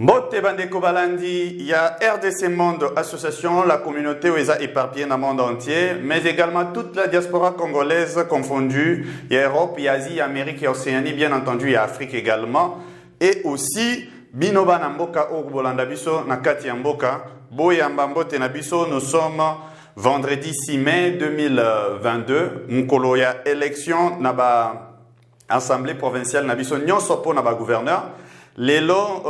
Mbote Bandeko Balandi, il y a RDC Monde Association, la communauté où ils ont éparpillé dans le monde entier, mais également toute la diaspora congolaise confondue. Il y a Europe, il y a Asie, il y a Amérique, il y a Océanie, bien entendu, il y a Afrique également. Et aussi, Binoba Namboka Orbolanda Biso, Nakati Amboka, Boyamba Mbote Nabiso, nous sommes vendredi 6 mai 2022. Mukolo ya élection, naba assemblée provinciale Nabiso, Nyonsopo naba gouverneur. Lelo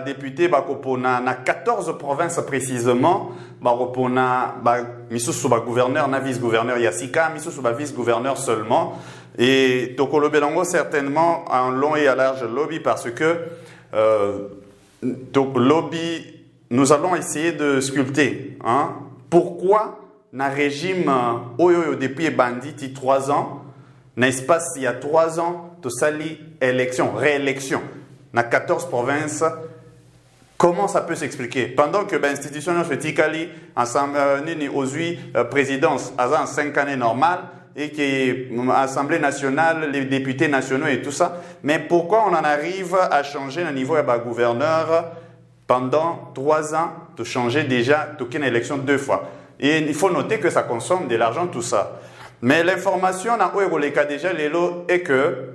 député bakopona na 14 provinces précisément bakopona misusu ba gouverneur na vice gouverneur yasika misusu ba vice gouverneur seulement et tokolo belongo certainement en long et à large lobby parce que lobby nous allons essayer de sculpter pourquoi na régime oyo depuis bandit 3 ans na espace il y a 3 ans to sali élection réélection dans 14 provinces, comment ça peut s'expliquer? Pendant que l'institution se tikali, ensemble, présidence, en 5 années normales, et que l'Assemblée nationale, les députés nationaux et tout ça, mais pourquoi on en arrive à changer le niveau de gouverneur pendant 3 ans, de changer déjà une élection 2 fois? Et il faut noter que ça consomme de l'argent, tout ça. Mais l'information dans le cas déjà, est que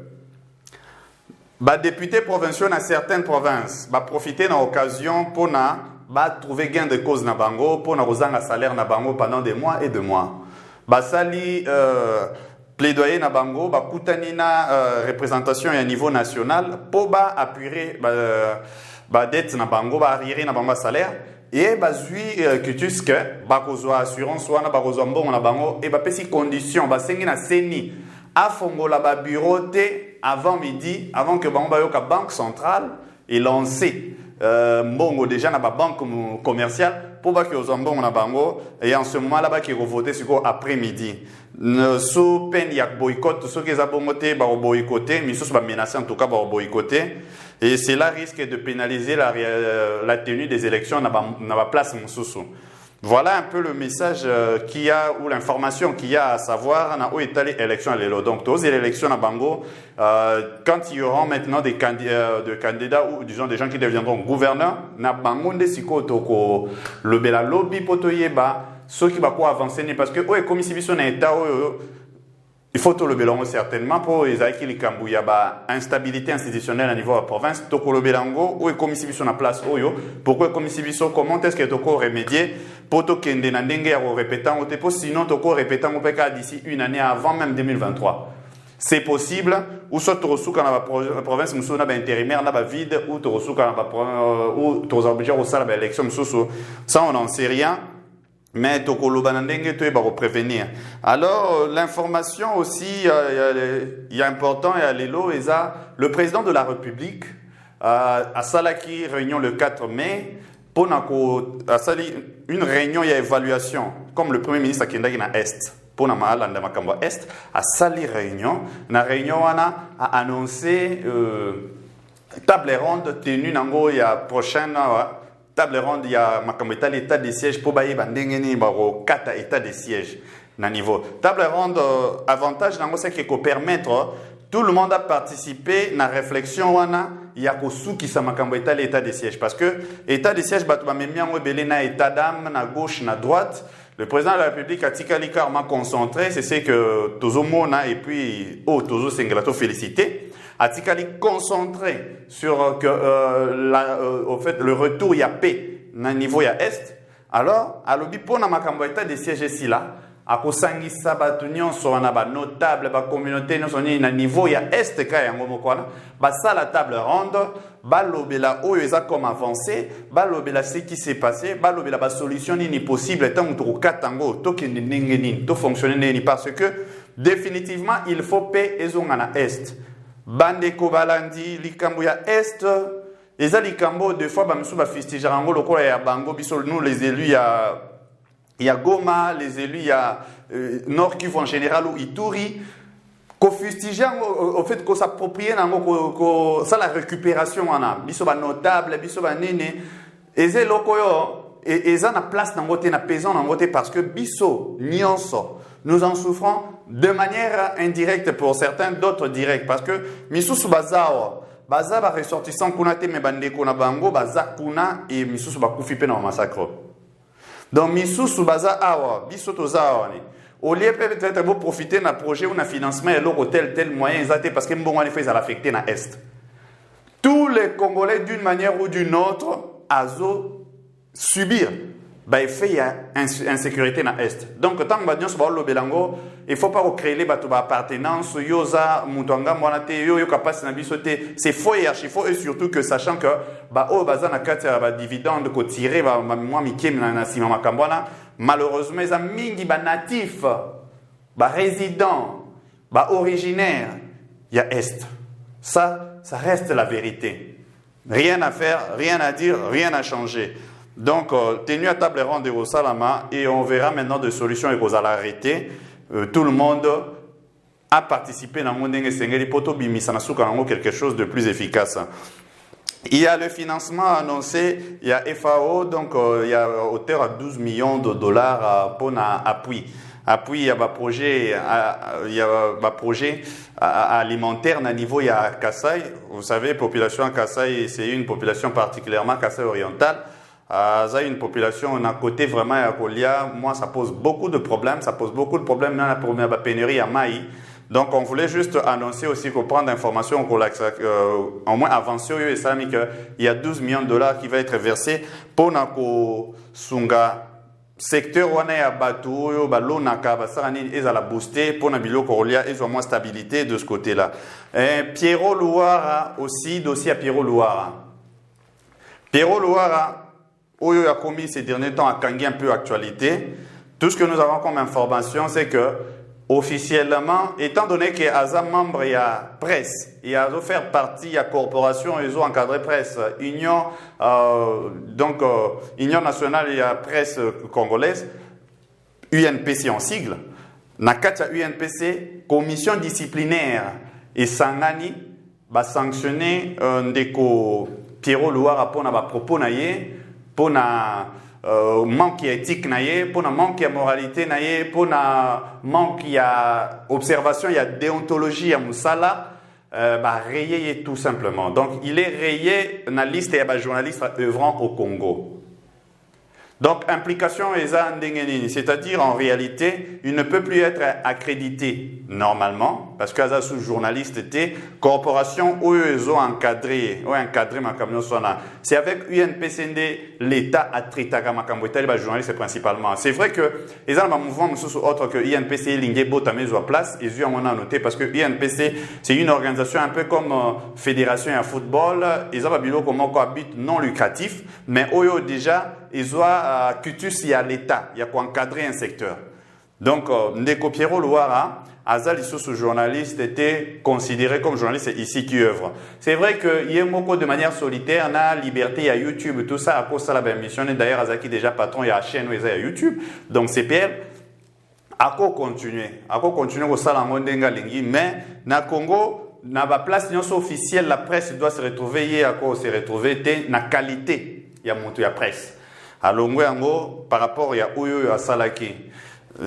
députés provinciaux dans certaines provinces profiter de l'occasion pour trouver gain de cause na bango pour na salaire na bango pendant des mois et des mois. Sali plaidoyer na bango kutani na représentation à niveau national pour appuyer dette na bango arriérer na bango salaire et zui kutuske kozwa assurance wana kozwa mbongo na bango et pesi condition sengi na seni afongola bureau te avant midi, avant que la Banque centrale ait lancé Mbongo déjà dans la banque commerciale pour que les Mbongo na bango et en ce moment là qui voter sur après midi. Sous peine y a boycott ceux qui ont voté boycotter, mais ceux menacés en tout cas boycotter et cela risque de pénaliser la tenue des élections dans la place Moussoussou. Voilà un peu le message qu'il y a, ou l'information qu'il y a à savoir où est allée l'élection à l'élo. Donc, tous les élections à Bango, quand il y aura maintenant des candidats ou disons des gens qui deviendront gouverneurs, na Bango de Siko Toko, le Bela Lobby Potoyeba, ceux qui vont avancer, parce que, comme si ils état, il faut tout le Bélango certainement pour les Aïkili Kambou. Il y a instabilité institutionnelle à niveau de la province. Toko le Bélango, où est comme si ils place Oyo. Pourquoi comme si ils comment est-ce que Toko remédier pour Toko Ndenandenge à répétant au dépôt, sinon Toko répétant au PK d'ici une année avant même 2023. C'est possible, ou soit Torosu quand la province Moussou n'a pas intérimaire, n'a pas vide, ou Torosu quand ou Torosu obligé au salle l'élection Moussou. Ça, on n'en sait rien. Mais Tokolo Banandenge, tu vas prévenir. Alors, l'information aussi, il y a important, il y a l'élo, et ça, le président de la République, à Salaki, réunion le 4 mai, pour une réunion, il y a évaluation, comme le premier ministre qui est dans l'Est, pour na Mahalanda Makambo Est, à Sali réunion, la réunion a annoncé table ronde tenue il y a prochaine. Table ronde, il y a l'état de siège pour bailler bandengeni baro 4 états de siège na niveau. Table ronde avantage c'est que permettre tout le monde à participer na réflexion wana il y a kosu qui sa makambo l'état de siège parce que état de siège batu ba memiango belé na état d'âme na gauche na droite. Le président de la République a tikali karma concentré, c'est ce que tozo mona et puis tozo senglato félicité. Atikali concentré sur au fait le retour il y a paix na niveau il y a est alors à l'obi pour na makambo état de siège ici là à kosangi sabatunion so na ba notable ba communauté no soni na niveau il y a est ka yango mokwana ba ça la table ronde ba lobela oyo eza comme avancé ba lobela ce qui s'est passé ba lobela ba solution ni possible tant to katango to kende ningeni to fonctionner ni parce que définitivement il faut paix ezonga na est. Bandeko Balandi, Likambo ya Est, les Likambo, deux fois, Bamsou va festiger Rango, le quoi, il y a Bango, Bissol, nous, les élus, il y a Goma, les élus, il y a Nord Kivu en général, ou Ituri, qu'on festiger, au fait, qu'on s'approprie, ça, la récupération, on a, Bissol, notable, Bissol, néné, et c'est lokoyo, et ça, na place, na ngote, na paysan, na ngote, parce que Bissol, Nyonso, nous en souffrons de manière indirecte pour certains, d'autres directes. Parce que Missou Bazao, baza ba ressortissant kuna te me bandeko na bango baza kuna et misusu bakufi pe na massacre. Donc misusu baza awa biso toza awa ni. Au lieu peut-être de profiter d'un projet ou d'un financement et l'autre tel moyen parce que mbongo ni fait ça l'affecter na est. Tous les Congolais d'une manière ou d'une autre azo subir bah il fait y a insécurité na est. Donc tant que nous sommes au Belango, il faut pas créer les bateaux appartenance yoza mutanga mwanate yo capacité na bisoté, c'est faux et archi faux et surtout que sachant que bah au bazan na kati ba dividende ko tirer ba moi mikem na sima makambwana malheureusement les mingi ba natif ba résident ba originaire y a est. Ça reste la vérité. Rien à faire, rien à dire, rien à changer. Donc, tenu à table ronde au Salama et on verra maintenant des solutions et qu'on va l'arrêter. Tout le monde a participé dans le monde de quelque chose de plus efficace. Il y a le financement annoncé, il y a FAO, donc il y a hauteur à 12 millions de dollars pour appui. Appui, il y a un projet alimentaire à niveau il y a Kassai. Vous savez, population Kassai, c'est une population particulièrement Kassai orientale. C'est une population on a côté vraiment à Kolia. Moi, ça pose beaucoup de problèmes. Ça pose beaucoup de problèmes dans la pénurie à Maï. Donc, on voulait juste annoncer aussi qu'on prend d'informations, au moins avancer au islamique. Il y a 12 millions de dollars qui va être versés pour Nako Sunga. Secteur où on est à Batou, Balonaka, Basarani, ils allaient booster pour Nabilo Korolia, ils ont moins stabilité de ce côté-là. Pierrot Louara aussi, dossier à Pierrot Louara. Pierrot Louara, où il a commis ces derniers temps à Kangi un peu actualité. Tout ce que nous avons comme information, c'est que officiellement, étant donné qu'il y a membre, il y a presse, il y a faire partie, il y a corporation, ils ont encadré presse, Union nationale, il y a presse congolaise, UNPC en sigle. Nakata UNPC, commission disciplinaire et Sangani, va sanctionner ndeko Pierrot Louara pour na propos naie, pour na manque éthique naie, pour na manque à moralité naie, pour na manque à observation, il y a déontologie à Moussala, rayé tout simplement. Donc il est rayé dans la liste des journalistes œuvrant au Congo. Donc implication c'est-à-dire en réalité, il ne peut plus être accrédité normalement parce que sous journaliste était corporation où ils ont encadré ma camion sona. C'est avec UNPCND l'État a traité ma camboueta les journalistes principalement. C'est vrai que ils ont un mouvement autre que UNPC lingé botamé à place et ils ont noté parce que UNPC c'est une organisation un peu comme fédération à football, ils ont un bureau comme cohabite non lucratif mais eux déjà ils ont cutus il y a l'État, il y a quoi encadrer un secteur. Donc, Ndeko Pierrot Louara, Azal ce journaliste était considéré comme journaliste ici qui œuvre. C'est vrai qu'il y a beaucoup de manière solitaire, on a liberté, il y a YouTube, tout ça, à cause de la mission. D'ailleurs, Azaki déjà patron, il y a la chaîne, il y a YouTube. Donc, CPL, à quoi continuer au Salamon Dengalingi, mais na Congo, na ba place officielle, la presse doit se retrouver, à quoi se retrouver, na qualité, il y a monté la presse. Alors, par rapport à Oyo à Salaki,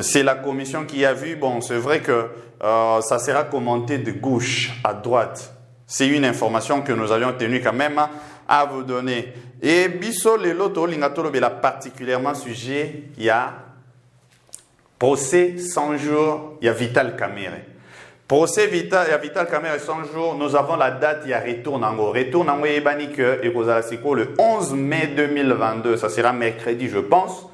c'est la commission qui a vu, bon, c'est vrai que ça sera commenté de gauche à droite. C'est une information que nous avions tenu quand même à vous donner. Et Bisso Leloto Lingatolo Bela particulièrement sujet, il y a procès 100 jours, il y a Vital Kamerhe. Procès Vital Kamerhe 100 jours, nous avons la date, il y a Retour Nango. Retour Nango Ebanik et Kozalasico le 11 mai 2022, ça sera mercredi je pense.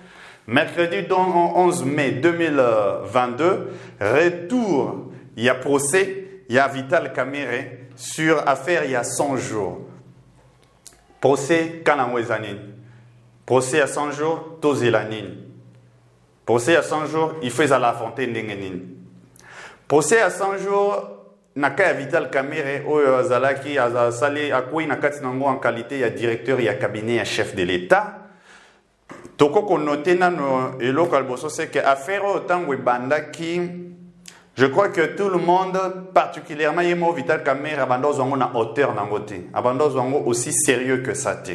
Mercredi donc 11 mai 2022, retour, il y a procès, il y a Vital Kamerhe sur affaire il y a 100 jours. Procès Kanamwezanin. Procès à 100 jours, Tozelanin. Procès à 100 jours, il fait à la fontaine d'Engenin. Procès à 100 jours, Naka Vital Kamerhe, Zalaki, Azasali, Akouy, Nakati Nango en qualité, il y a directeur, il y a cabinet, il y a chef de l'État. Toko qu'on note et local bosso, c'est que affaire autant que Bandaki, je crois que tout le monde, particulièrement Yemo Vital Kamerhe, Abando Zongo na hauteur Nangote, Abando Zongo aussi sérieux que ça te.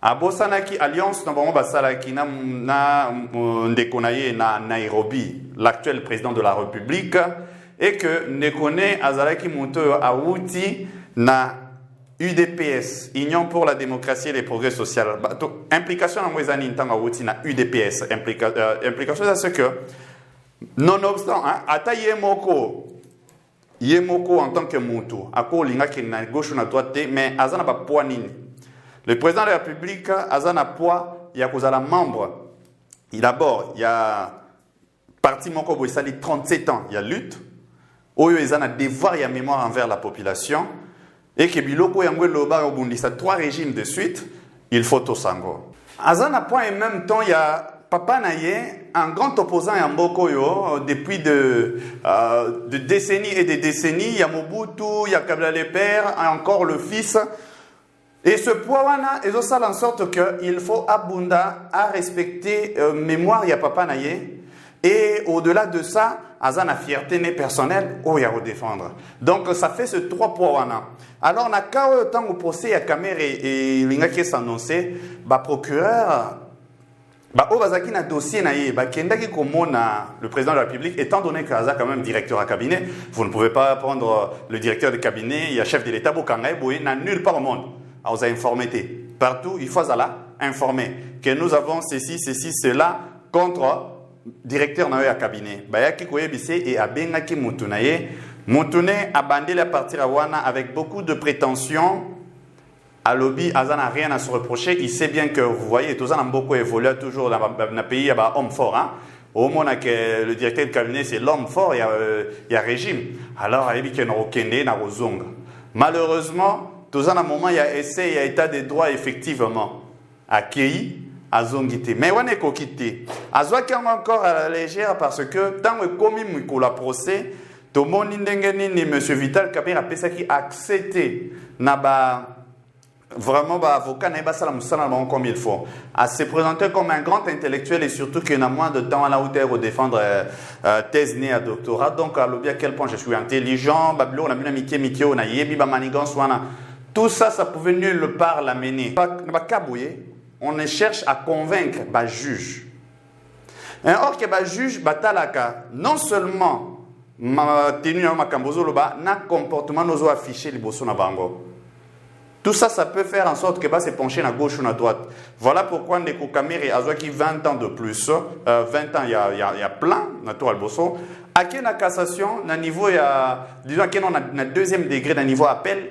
Abosanaki Alliance, nous avons Basalaki na Ndekonaye na Nairobi, l'actuel président de la République, et que Ndekone Azalaki Mouto Aouti na UDPS, Union pour la démocratie et les progrès sociaux. Implication dans les années na UDPS, implication c'est ce que nonobstant ata yemoko en tant que mutu ako linga ki na gauche ou na droite mais azana ba poids nini. Le président de la République azana poids ya kozala membre. D'abord, il y a parti moko bo sali 37 ans, il y a lutte. Oyo ezana devoir ya mémoire envers la population. Et que biloko yango loba obundisa 3 régimes de suite, il faut tout sango. Azana point en même temps il y a Papa Naye, un grand opposant à Mbokoyo depuis de décennies et des décennies. Il y a Mobutu, il y a Kabila le père, encore le fils. Et ce poids-là, ils ont ça en sorte qu'il faut abunda à respecter mémoire, il y a Papa Naye. Et au-delà de ça, Azana fierté personnelle, il y a à défendre. Donc ça fait ce 3 poids-là. Alors, on a quand temps au procès à Camer et l'ingaki s'annoncer, procureur. Au bazaki na dossier na ye kendaki komona le président de la République étant donné que Aza quand même directeur à cabinet, vous ne pouvez pas prendre le directeur de cabinet, il y a chef de l'État bokangai boy na nulle part au monde. On vous a informé partout, il faut Azala informer que nous avons ceci cela contre directeur na à cabinet. Bayaki koyebise et abengaki mutunaye, mutune abandé à partir à wana avec beaucoup de prétentions. À lobby, Azan n'a rien à se reprocher. Il sait bien que vous voyez, tout ça a beaucoup évolué toujours dans un pays, il y a un homme fort. Hein? Au moment où le directeur de cabinet, c'est l'homme fort, il y a régime. Alors, il y a un malheureusement, tout ça à un moment, il y a essai, il y a état des droits effectivement accueilli à Zongité. Mais on est coquité. Azwa qui encore à la légère parce que tant que comme il la procès, tout le monde M. Vital Kabir a accepté vraiment avocat comme il faut à se présenter comme un grand intellectuel et surtout qu'il a moins de temps à la hauteur pour défendre thèse née à doctorat. Donc à l'objet à quel point je suis intelligent, tout ça, ça pouvait nulle part l'amener. On cherche à convaincre le juge. Or que le juge non seulement ma tenue ma na comportement nous affiché les bossons na bango. Tout ça, ça peut faire en sorte que se pencher à gauche ou à droite. Voilà pourquoi Ndeko Kamere a 20 ans de plus. 20 ans, il y a plein, natural bosso. À quelle cassation, na niveau, disons qu'on a deuxième degré, na niveau appel,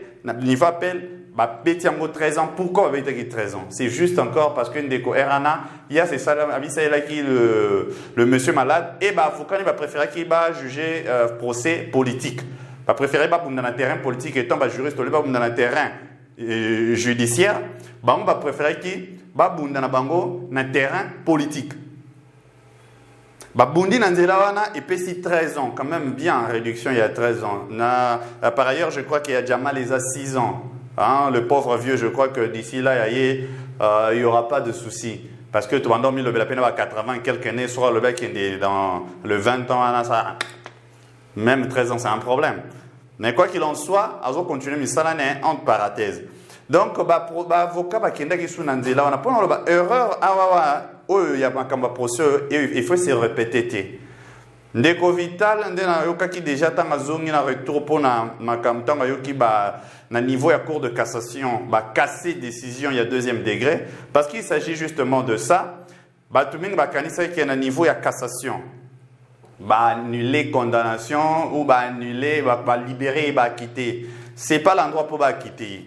Petit 13 ans. Pourquoi avec 13 ans? C'est juste encore parce que Ndeko Erana, il y a ces salariés qui le monsieur malade, et avocat va préférer qu'il va juger procès politique. Va préférer dans le terrain politique étant juriste, dans le terrain judiciaire, on va préférer qu'il va dans le terrain politique. Bundi Nanzelawana et puis 13 ans, quand même bien en réduction il y a 13 ans. Par ailleurs, je crois qu'il y a Jamal les a 6 ans. Hein, le pauvre vieux, je crois que d'ici là, il n'y aura pas de souci. Parce que tu as dormi le peine à 80 quelques années, soit le bec est dans le 20 ans, ça, même 13 ans, c'est un problème. Mais quoi qu'il en soit, on va continuer mais ça entre parenthèses. Donc, avocat qui est sous Nanzela, on a pas erreur, il y a un procès, il faut se répéter. Ndeko Vital, qui déjà tant na retour pour na niveau à cour de cassation, casser décision il y a deuxième degré, parce qu'il s'agit justement de ça. Tout le monde kanisa qui est na niveau à cassation, annuler condamnation ou annuler, libérer, quitter. C'est pas l'endroit pour quitter.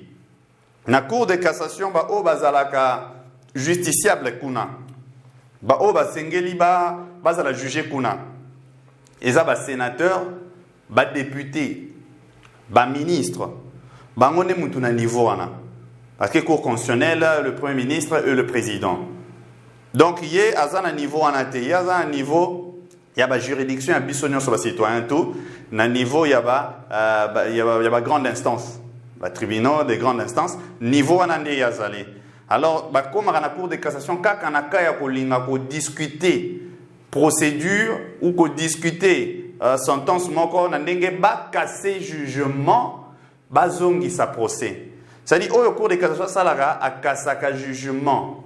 Na cour de cassation, bazalaka justiciable kuna, sengeli bazala juger kuna. Et ça, sénateur, député, ministre, on est à niveau. Parce que le cour constitutionnelle, le premier ministre et le président. Donc, il y a un niveau, il y a un niveau, il y a une juridiction, il y a une bisognon sur les citoyens, tout. À niveau, il y a une grande instance, le tribunal de grande instance, niveau, il y a alors, comme à la cour de cassation, quand on a discuté procédure ou qu'on discuter sentence moko na ndenge ba casser jugement bazongi sa procès. C'est-à-dire au cours des cassation salara a kasaka jugement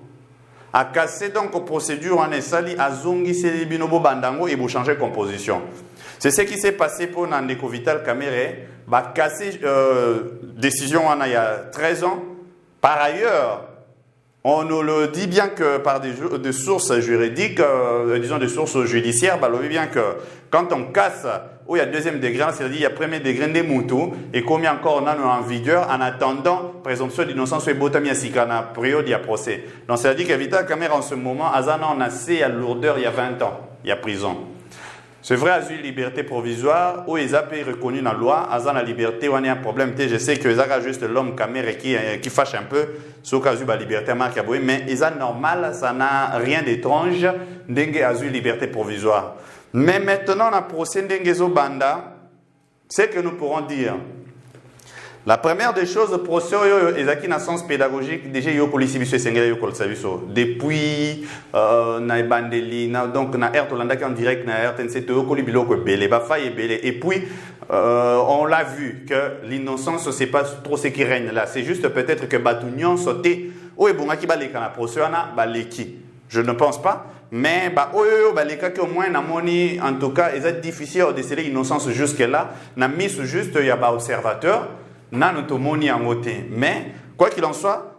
a casser donc procédure en esali azongi selibinobo bandango et vous changer composition. C'est ce qui s'est passé pour Nandeko Vital Kamerhe, bah cassé décision il y a 13 ans. Par ailleurs, on nous le dit bien que par des sources juridiques, disons des sources judiciaires, bah, on dit bien que quand on casse, où il y a deuxième degré, c'est-à-dire il y a premier degré des moutons, et combien encore on a en vigueur en attendant présomption d'innocence ou botamia sikana, période il y a procès. Donc c'est-à-dire que Vital Kamerhe en ce moment, Azana on a assez à lourdeur il y a 20 ans, il y a prison. C'est vrai, à une liberté provisoire, où ils ont reconnu dans la loi, à la liberté, où il y a un problème. Je sais que ils ont juste l'homme Kamerhe qui fâche un peu, sur cas où la liberté marque, mais ils ont normal, ça n'a rien d'étrange, dengue à une liberté provisoire. Mais maintenant, la procès dengue banda, c'est que nous pourrons dire. La première des choses, procès est dans sens pédagogique. Déjà, il y a police depuis na bandeli, donc na Airtolanda qui en direct na RTNC, et puis on l'a vu que l'innocence c'est pas trop ce qui règne là. C'est juste peut-être que Batunion sauté. Oui, bon, qui baleka na procès na baleki. Je ne pense pas. Mais les cas qui au moins en tout cas, il est difficile de déceler l'innocence jusque là. Na mis juste il y a pas observateur. Mais quoi qu'il en soit,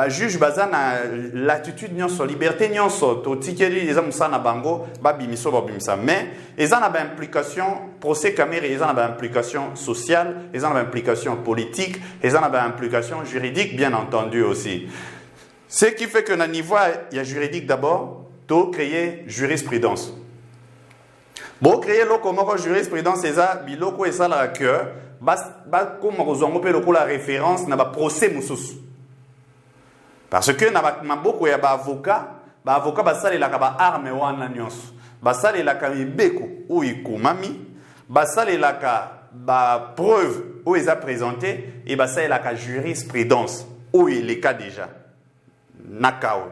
juge bazana l'attitude nyonso liberté nyonso to tikeli les amsa na bango ba bimiso ba bimisa mais ils en ont implication procès Kamerhe ils en ont implication sociale ils en ont implication politique ils en ont implication juridique bien entendu aussi. Ce qui fait que na niveau il y a juridique d'abord to créer jurisprudence. Bon créer lokomoko jurisprudence eza biloko esala que comme on la référence na ba procès mususu parce que na beaucoup ya ba avocat ba sala la ba arme wana nyonso ba sala la ka ibeko ou ikumami ba sala la ka ba preuve où ils a présenté et ba sala la ka jurisprudence où il est cas déjà nakao.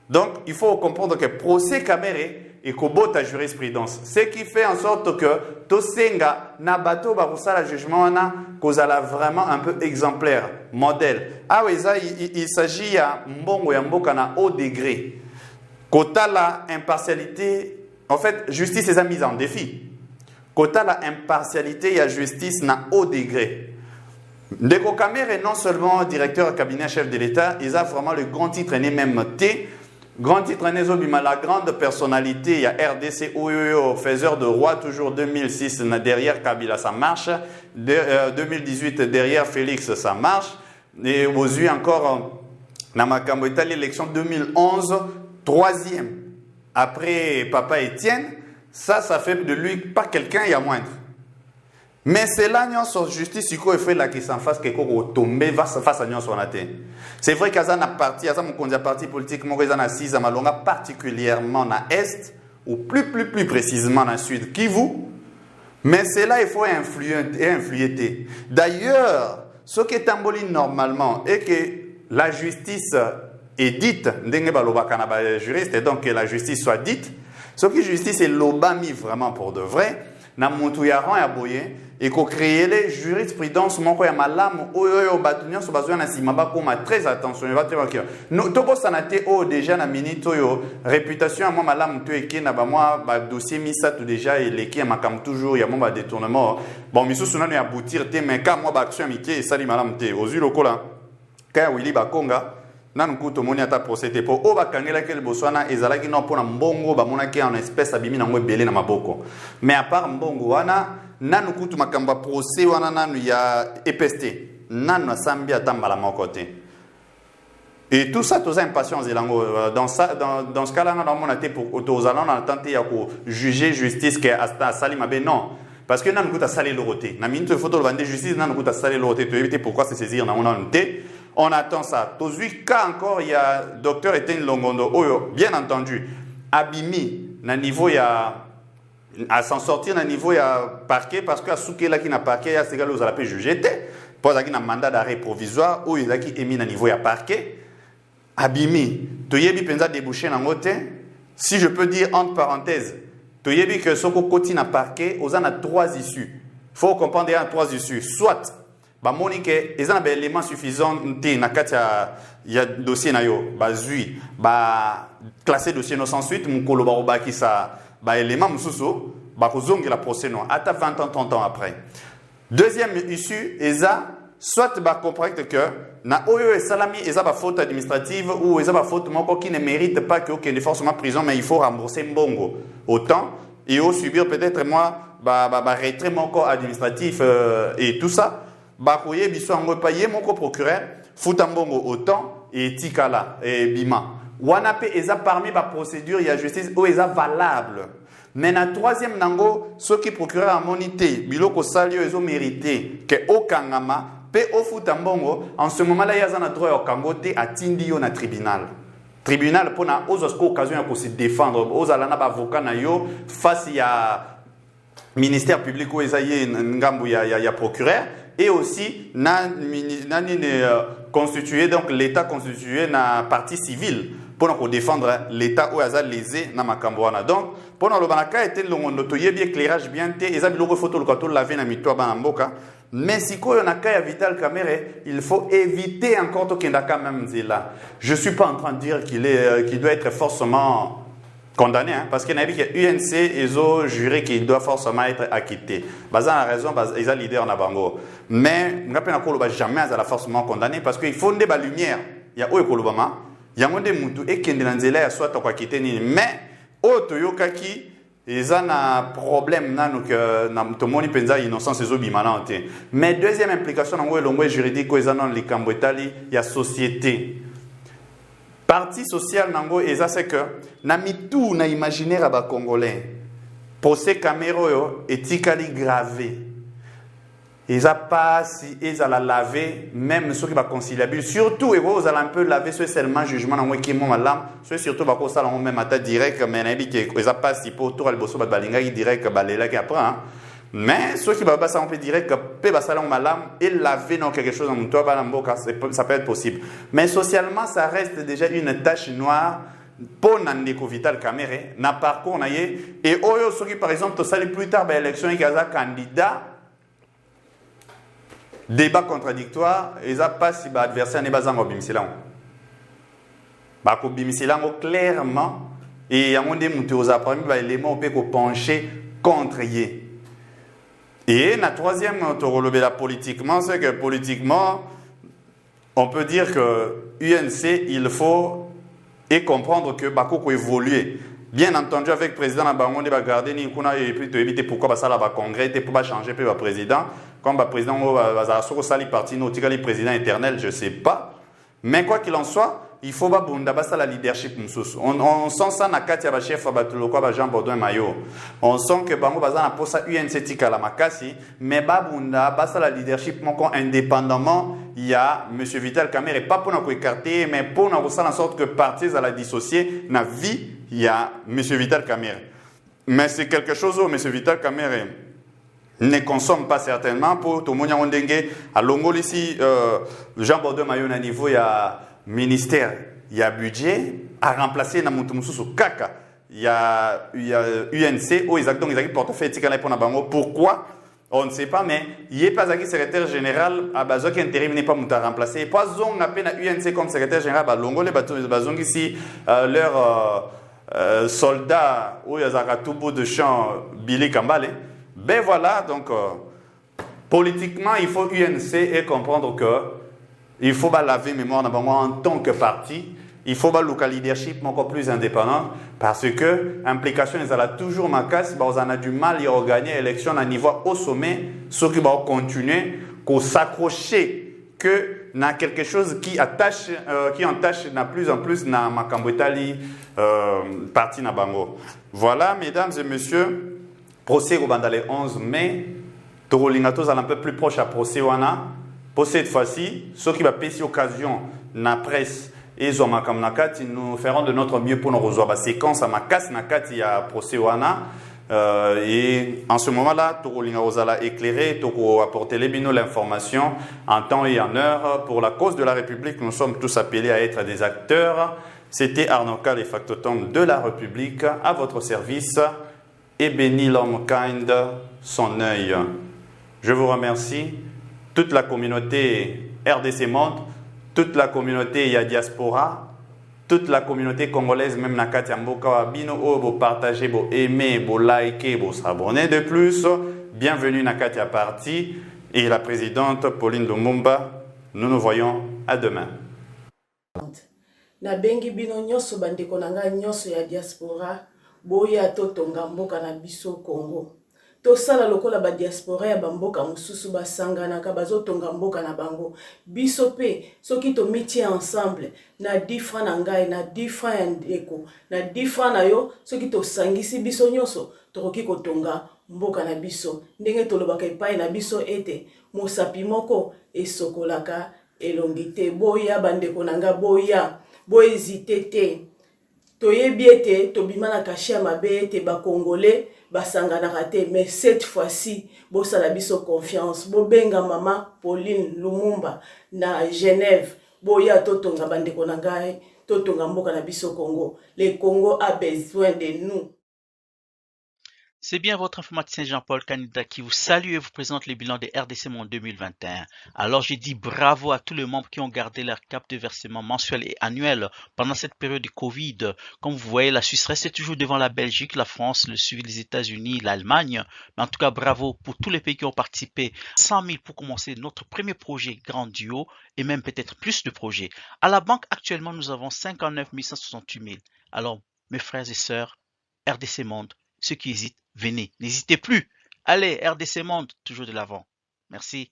Donc il faut comprendre que procès Kamerhe et kobota jurisprudence, ce qui fait en sorte que tosenga na bato barusala jugement na kozala vraiment un peu exemplaire, modèle. Ah oui, ça il s'agit à mbongo ya mboka na haut degré. Kota la impartialité, en fait, justice est mise en défi. Kota la impartialité et justice na haut degré. Ndeko Kamerhe non seulement directeur cabinet chef de l'État, il a vraiment le grand titre né même T. Grand titre, la grande personnalité, il y a RDC, faiseur de roi, toujours 2006, derrière Kabila, ça marche. 2018, derrière Félix, ça marche. Et aujourd'hui encore, dans ma l'élection 2011, troisième. Après Papa Étienne, ça fait de lui pas quelqu'un, il y a moindre. Mais c'est là que justice il fait là qui s'en fasse quelque tomber face à nous sur la terre. C'est vrai qu'à un parti, à un parti politique, moi j'en assise à Malonga particulièrement dans l'est ou plus précisément dans le sud Kivu. Mais c'est là il faut influer. D'ailleurs, ce qui est emboli normalement est que la justice est dite, juriste, et donc que la justice soit dite. Ce qui justice est l'obami vraiment pour de vrai. Na mutu ya ran ya boye et ko créer les jurisprudences moko ya malamu oyo batunyo so bazwa na sima ba koma très attention va te voir no to ko sanate o déjà na minute oyo réputation à moi malamu to eke na ba moi ba dossier misa tout déjà et les qui makam toujours ya moi ba détournement bon misusu nanu ya aboutir te mais quand moi ba action mike et sali malamu te ozu lokola ka Willy Bakonga nanu kuto moni ata procédé pour o bakangela ke Botswana ezalaki no pona mbongo ba monaki en espèce abimi na ngwe belé na maboko mais à part mbongo wana nanu kutu makamba procès wana nanu ya EPST nanu sambi ata mbala moko te et tout ça tous impatience elango dans ce cas là na mona te pour autozana na tenter ya ko juger justice que asta sali mabe non parce que nanu kuta sali loroté na minute photo le vendre justice nanu kuta sali loroté to éviter pourquoi se saisir na on te. On attend ça. Tozui cas encore, il y a docteur Etienne Longondo. Bien entendu, abimi, na niveau il y a à s'en sortir na niveau il y a parquet parce que souké là qui n'a parquet, il y a ces gars là vous allez juger. Pose à qui n'a mandat d'arrêt provisoire ou il a qui émis na niveau il y a parquet. Abimi, toyebi penza débouché na ngote. Si je peux dire entre parenthèses, toyebi que soko koti na parquet, aux en a trois issues. Faut comprendre il y a trois issues. Soit ba monike ezana ba élément suffisant te na kati ya dossier na yo ba zui ba classer dossier no sans suite mukolo ba obaki sa ba élément mususu bakozongi la procès non, ata 20 ans, 30 ans après. Deuxième issue, eza, soit ba comprendre que na oyo salami eza ba faute administrative ou eza ba faute moko qui ne mérite pas que aucun forcément prison, mais il faut rembourser mbongo. Autant, et au subir peut-être moi, retrait moko administratif et tout ça, ba koye biso ngo payer moko procureur, futa mbongo autant et tikala et bima. Wana pe eza parmi ba procédure ya justice ou eza valable. Mais na troisième nango, ceux qui procureur a monité, biloko salio ezo mérité que okangama pe ofuta mbongo, en ce moment-là ya zana droit okangote atindi yo na tribunal. Tribunal pour na ozosko occasion ya se défendre, ozalana ba avocat na yo face ya ministère public ou ezaye ngambu ya procureur et aussi constitué donc l'état constitué na partie civile pour défendre l'état ou aza lésé na makambo wana. Donc pour le banaka était longondo to yebi éclairage bien té eza biloko photo le kato laver na mitwa bana mboka. Mais si koyo na kaya Vital Kamerhe, il faut éviter encore to kendaka même zela. Je suis pas en train de dire qu'il doit être forcément condamné, hein, parce qu'il y a UNC et zo juré qu'il doit forcément être acquitté. Bazan a raison, ils ont l'idée en abango. Mais on n'a jamais forcément condamné parce qu'il faut une lumière. Il y a Oekolobama, il y a un des moutou et qui est soit acquitté, mais Otoyokaki. Ils ont un problème tout le monde pense innocence et obimana. Mais deuxième implication dans le juridique, ils ont les cambotali, il y a société. Parti social nango eza c'est que na mitou na imaginaire ba congolais procès Camero yo etikali gravé eza pas si eza la laver même ceux qui va conciliable surtout et vous allez un peu laver ce seulement jugement nango qui mon malam ce surtout ba ko sala même ata direct mais na bi que eza pas si pour tout le bosso ba balinga direct balela qui après hein. Mais ceux qui va ça on peut dire que peut basaler malam et laver dans quelque chose en toi ça peut être possible. Mais socialement ça reste déjà une tache noire pour Nandeko Vital Kamerhe na parcours na ye et oyo ceux qui par exemple to sali plus tard ba élection et kaza candidat débat contradictoire ils a pas si ba adversaire ne bazango bimisilango ba ko bimisilango clairement et yangonde mutu aux parmi ba éléments peut ko pencher contre ye. Et la troisième, politiquement, c'est que politiquement, on peut dire que UNC, il faut et comprendre que Bakoko évolue. Bien entendu, avec le président Nabango, il va garder et puis éviter pourquoi ça va congrès, pour changer le président. Comme le président va sali parti, le président éternel, je ne sais pas. Mais quoi qu'il en soit, il faut que la leadership. On sent ça dans le chef de Jean Baudouin Mayo. On sent que Bango Bazan a posé UNC Tika la Makasi, mais Babunda, la leadership indépendamment, il y a M. Vital Kamerhe, pas pour nous écarter, mais pour nous faire en sorte que partis à la dissocier, dans la vie, il y a M. Vital Kamerhe. Mais c'est quelque chose où M. Vital Kamerhe ne consomme pas certainement pour tout le monde. À Longol ici, Jean Baudouin Mayo, à niveau, il y a ministère, il y a budget à remplacer na Moutoumousou Kaka. Il y a UNC, où ils ont portefeuille pour Nabango. Pourquoi? On ne sait pas, mais il n'y a pas un secrétaire général à Bazok qui intérim n'est pas à remplacer. Pas on a peine à UNC comme secrétaire général à Longo, les Bazong ici, leurs soldats, où il y a tout bout de champ, Billy Kambale. Ben voilà, donc politiquement, il faut UNC et comprendre que il faut laver mémoire en tant que parti. Il faut le leadership encore plus indépendant parce que l'implication est toujours ma casse. On a du mal à gagner l'élection à niveau au sommet. Ceux qui vont continuer à s'accrocher que na quelque chose qui entache de plus en plus na Makambotali parti na bango. Voilà, mesdames et messieurs, procès au bandale 11 mai. Torolingato est un peu plus proche à procès wana. Pour cette fois-ci, ceux qui vont payer occasion na presse et nous ferons de notre mieux pour nous rejoindre la séquence à ma casse nakati ya procès wana et en ce moment-là Tokolinga Ozala éclairé Toko apporter les binos l'information en temps et en heure pour la cause de la République. Nous sommes tous appelés à être des acteurs. C'était Arnaud Kal et Factotum de la République à votre service et bénis l'homme kind son œil. Je vous remercie. Toute la communauté RDC Monde, toute la communauté, il y a diaspora, toute la communauté congolaise, même na kati ya mboka wa bino, vous partagez, vous aimez, vous likez, vous s'abonnez de plus. Bienvenue na kati ya parti et la présidente Pauline Lumumba. Nous nous voyons à demain. Na bengi bino nyonso bandeko na ngai nyonso ya diaspora boya totonga mboka na biso Congo. Tosala lokola ba diaspora ya bamboka mosusu basanganaka bazotonga mboka na bango. Biso pe soki to mitie ensemble na 10 francs na ngai na 10 francs ya ndeko na 10 francs na yo soki to sangisi biso nyonso tokoki kotonga mboka na biso. Ndenge tolobaka epai na biso ete mosapi moko esokolaka elongi te. Boya bandeko na nga boya hésiter te. Toyebi ete tobima na kashi ya mabe ete bakongole basanganaka te, mais cette fois-ci bosala biso confiance. Bobenga mama Pauline Lumumba na Genève. Boya totonga bandeko na ngai totonga mboka na biso Congo. Le Congo a besoin de nous. C'est bien votre informaticien Jean-Paul Canida qui vous salue et vous présente le bilan des RDC Monde 2021. Alors je dis bravo à tous les membres qui ont gardé leur cap de versement mensuel et annuel pendant cette période de Covid. Comme vous voyez, la Suisse reste toujours devant la Belgique, la France, le suivi des États-Unis, l'Allemagne. Mais en tout cas, bravo pour tous les pays qui ont participé. 100 000 pour commencer notre premier projet Grand Duo et même peut-être plus de projets. À la banque, actuellement, nous avons 59 168 000. Alors, mes frères et sœurs, RDC Monde, ceux qui hésitent, venez, n'hésitez plus. Allez, RDC Monde, toujours de l'avant. Merci.